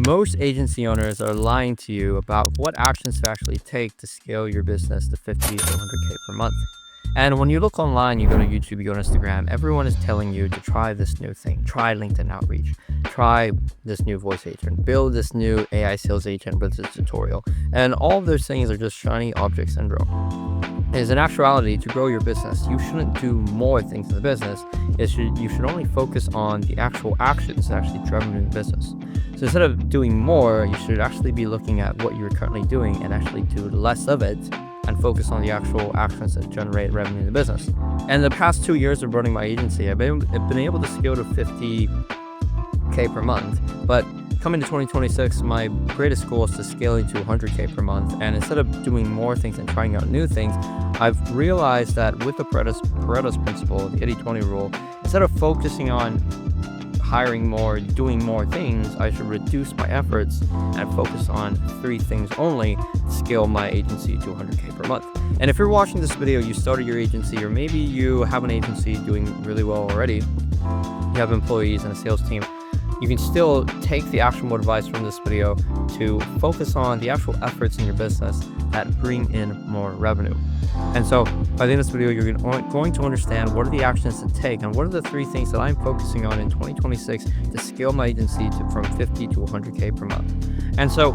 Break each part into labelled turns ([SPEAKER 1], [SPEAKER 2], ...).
[SPEAKER 1] Most agency owners are lying to you about what actions to actually take to scale your business to 50 to 100K per month. And when you look online, you go to YouTube, you go to Instagram, everyone is telling you to try this new thing, try LinkedIn outreach, try this new voice agent, build this new AI sales agent with this tutorial. And all of those things are just shiny object syndrome. Is in actuality, to grow your business, you shouldn't do more things in the business. You should only focus on the actual actions that actually drive the business. So instead of doing more, you should actually be looking at what you're currently doing and actually do less of it and focus on the actual actions that generate revenue in the business. And the past 2 years of running my agency, I've been able to scale to 50K per month. But coming to 2026, my greatest goal is to scale it to 100K per month. And instead of doing more things and trying out new things, I've realized that with the Pareto's principle, the 80-20 rule, instead of focusing on hiring more, doing more things, I should reduce my efforts and focus on 3 things only to scale my agency to 100K per month. And if you're watching this video, you started your agency, or maybe you have an agency doing really well already, you have employees and a sales team, you can still take the actionable advice from this video to focus on the actual efforts in your business that bring in more revenue. And so by the end of this video, you're going to understand what are the actions to take and what are the 3 things that I'm focusing on in 2026 to scale my agency from 50 to 100K per month. And so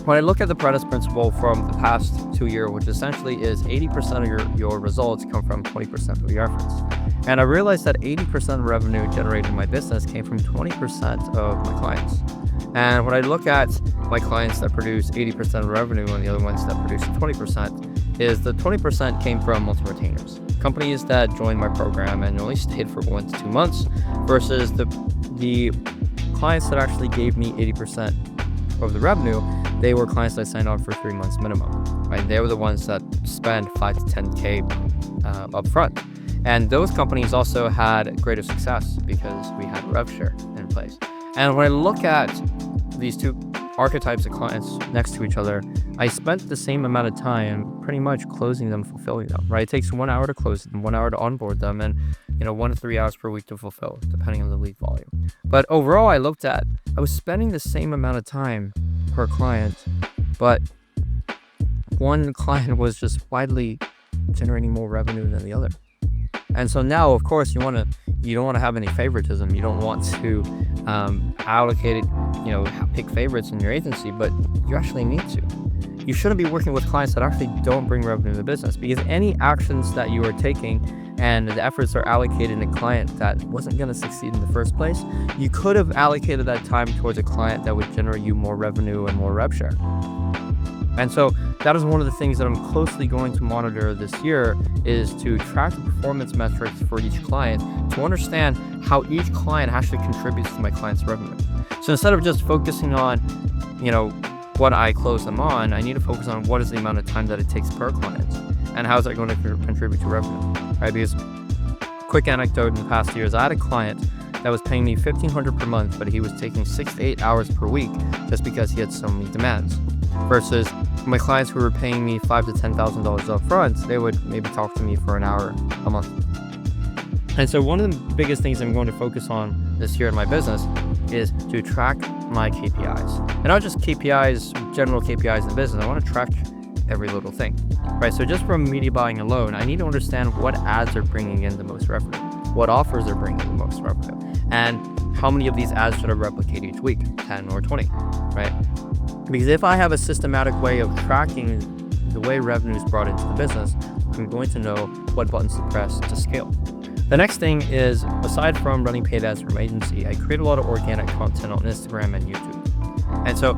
[SPEAKER 1] when I look at the Pareto's principle from the past 2 years, which essentially is 80% of your results come from 20% of your efforts. And I realized that 80% of revenue generated in my business came from 20% of my clients. And when I look at my clients that produce 80% of revenue and the other ones that produce 20%, is the 20% came from multi-retainers. Companies that joined my program and only stayed for 1 to 2 months versus the clients that actually gave me 80% of the revenue. They were clients that signed on for 3 months minimum, right? They were the ones that spent 5 to 10K upfront. And those companies also had greater success because we had rev share in place. And when I look at these 2 archetypes of clients next to each other, I spent the same amount of time pretty much closing them, fulfilling them, right? It takes 1 hour to close them, 1 hour to onboard them, and 1 to 3 hours per week to fulfill, depending on the lead volume. But overall, I was spending the same amount of time per client, but one client was just widely generating more revenue than the other. And so now, of course, you don't want to have any favoritism. You don't want to allocate it, pick favorites in your agency, but you actually need to. You shouldn't be working with clients that actually don't bring revenue to the business, because any actions that you are taking and the efforts are allocated in a client that wasn't going to succeed in the first place, you could have allocated that time towards a client that would generate you more revenue and more rev share. And so that is one of the things that I'm closely going to monitor this year, is to track the performance metrics for each client to understand how each client actually contributes to my client's revenue. So instead of just focusing on, what I close them on, I need to focus on what is the amount of time that it takes per client and how is that going to contribute to revenue, right? Because quick anecdote in the past years, I had a client that was paying me $1,500 per month, but he was taking 6 to 8 hours per week just because he had so many demands. Versus my clients who were paying me $5,000 to $10,000 up front, they would maybe talk to me for an hour a month. And so one of the biggest things I'm going to focus on this year in my business is to track my KPIs. And not just KPIs, general KPIs in the business. I want to track every little thing, right? So just from media buying alone, I need to understand what ads are bringing in the most revenue, what offers are bringing the most revenue, and how many of these ads should I replicate each week, 10 or 20, right? Because if I have a systematic way of tracking the way revenue is brought into the business, I'm going to know what buttons to press to scale. The next thing is, aside from running paid ads for my agency, I create a lot of organic content on Instagram and YouTube. And so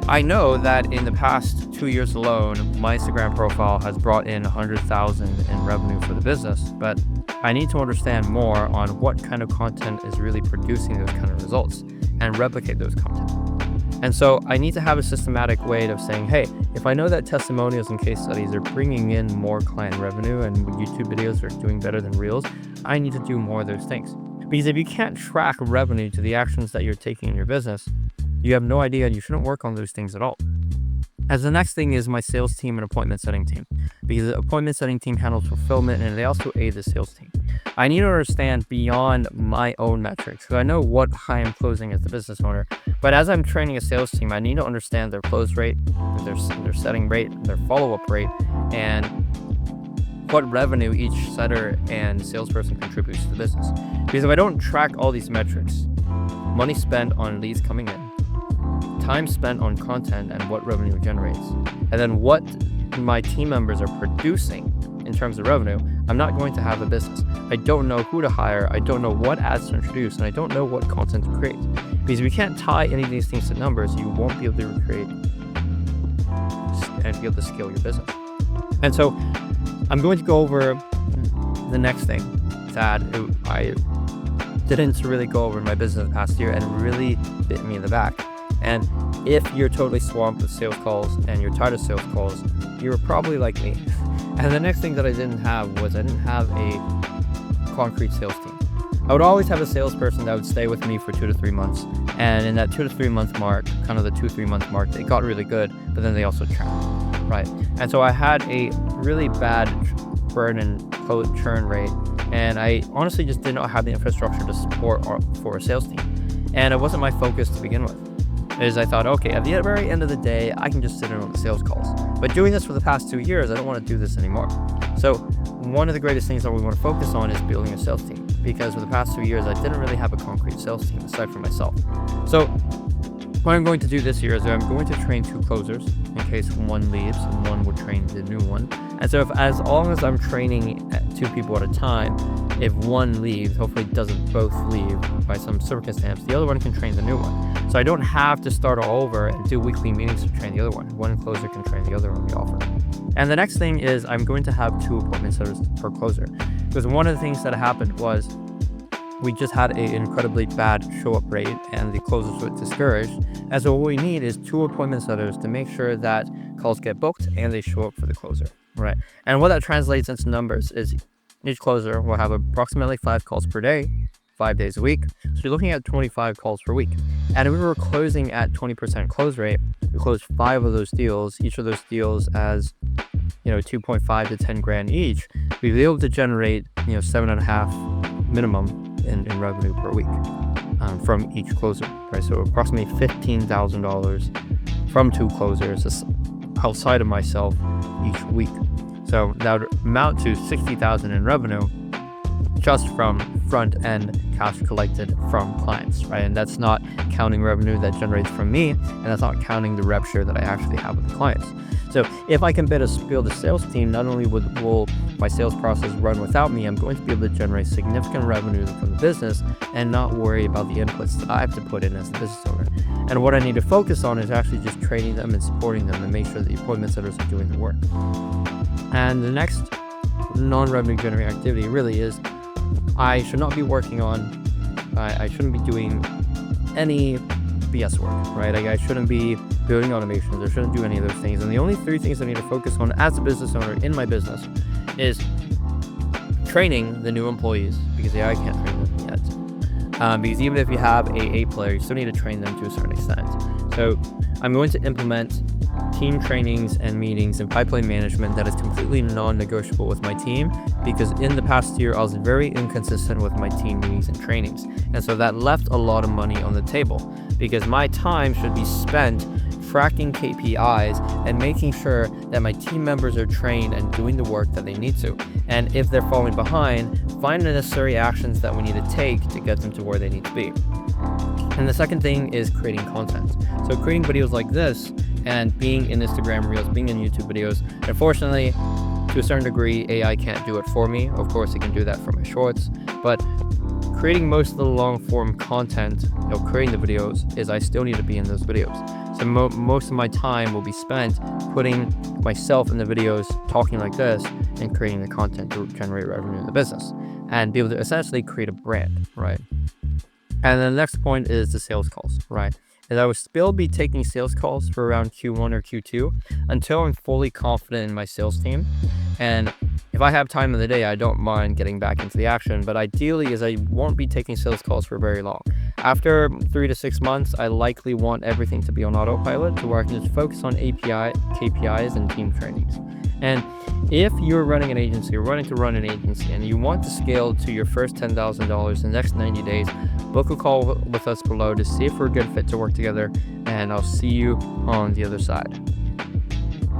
[SPEAKER 1] I know that in the past 2 years alone, my Instagram profile has brought in 100,000 in revenue for the business, but I need to understand more on what kind of content is really producing those kind of results and replicate those content. And so I need to have a systematic way of saying, hey, if I know that testimonials and case studies are bringing in more client revenue and YouTube videos are doing better than Reels, I need to do more of those things. Because if you can't track revenue to the actions that you're taking in your business, you have no idea, and you shouldn't work on those things at all. As the next thing is my sales team and appointment setting team, because the appointment setting team handles fulfillment and they also aid the sales team. I need to understand beyond my own metrics, because I know what I am closing as the business owner. But as I'm training a sales team, I need to understand their close rate, their setting rate, their follow-up rate, and what revenue each setter and salesperson contributes to the business. Because if I don't track all these metrics, money spent on leads coming in, time spent on content and what revenue it generates, and then what my team members are producing in terms of revenue, I'm not going to have a business. I don't know who to hire, I don't know what ads to introduce, and I don't know what content to create. Because if you can't tie any of these things to numbers, you won't be able to create and be able to scale your business. And so I'm going to go over the next thing that I didn't really go over in my business the past year and really bit me in the back. And if you're totally swamped with sales calls and you're tired of sales calls, you're probably like me. And the next thing that I didn't have a concrete sales team. I would always have a salesperson that would stay with me for 2 to 3 months. And in that 2 to 3 month mark, kind of the 2-3 month mark, they got really good, but then they also churned, right? And so I had a really bad burn and churn rate. And I honestly just did not have the infrastructure to support for a sales team. And it wasn't my focus to begin with. I thought, okay, at the very end of the day, I can just sit in on the sales calls. But doing this for the past 2 years, I don't want to do this anymore. So one of the greatest things that we want to focus on is building a sales team. Because for the past 2 years, I didn't really have a concrete sales team aside from myself. So what I'm going to do this year is I'm going to train 2 closers in case one leaves and one would train the new one. And so as long as I'm training 2 people at a time, if one leaves, hopefully doesn't both leave by some circumstance, the other one can train the new one. So I don't have to start all over and do weekly meetings to train the other one. One closer can train the other on the offer. And the next thing is I'm going to have 2 appointment setters per closer. Because one of the things that happened was we just had an incredibly bad show-up rate and the closers were discouraged. And so what we need is 2 appointment setters to make sure that calls get booked and they show up for the closer, right? And what that translates into numbers is each closer will have approximately 5 calls per day, 5 days a week. So you're looking at 25 calls per week. And if we were closing at 20% close rate, we closed 5 of those deals, each of those deals as 2.5 to 10 grand each, we'd be able to generate 7.5 minimum in revenue per week from each closer, right? So approximately $15,000 from 2 closers outside of myself each week. So that would amount to $60,000 in revenue just from front end cash collected from clients, right? And that's not counting revenue that generates from me, and that's not counting the rev share that I actually have with the clients. So if I can build a sales team, not only will my sales process run without me, I'm going to be able to generate significant revenue from the business and not worry about the inputs that I have to put in as the business owner. And what I need to focus on is actually just training them and supporting them and make sure that the appointment setters are doing the work. And the next non-revenue generating activity really is I should not be working on, I shouldn't be doing any BS work, right? I shouldn't be building automations. I shouldn't do any of those things. And the only 3 things I need to focus on as a business owner in my business is training the new employees, because AI can't train them yet. Because even if you have a A player, you still need to train them to a certain extent. So I'm going to implement team trainings and meetings and pipeline management that is completely non-negotiable with my team, because in the past year I was very inconsistent with my team meetings and trainings, and so that left a lot of money on the table, because my time should be spent tracking KPIs and making sure that my team members are trained and doing the work that they need to. And if they're falling behind, find the necessary actions that we need to take to get them to where they need to be. And the second thing is creating content. So creating videos like this and being in Instagram Reels, being in YouTube videos. Unfortunately, to a certain degree, AI can't do it for me. Of course, it can do that for my shorts, but creating most of the long form content, creating the videos, is I still need to be in those videos. So most of my time will be spent putting myself in the videos, talking like this, and creating the content to generate revenue in the business and be able to essentially create a brand, right? And then the next point is the sales calls, right? And I will still be taking sales calls for around Q1 or Q2 until I'm fully confident in my sales team. And if I have time in the day, I don't mind getting back into the action, but ideally is I won't be taking sales calls for very long. After 3 to 6 months, I likely want everything to be on autopilot to where I can just focus on API, KPIs, and team trainings. And if you're running an agency or running to run an agency and you want to scale to your first $10,000 in the next 90 days, book a call with us below to see if we're a good fit to work together. And I'll see you on the other side.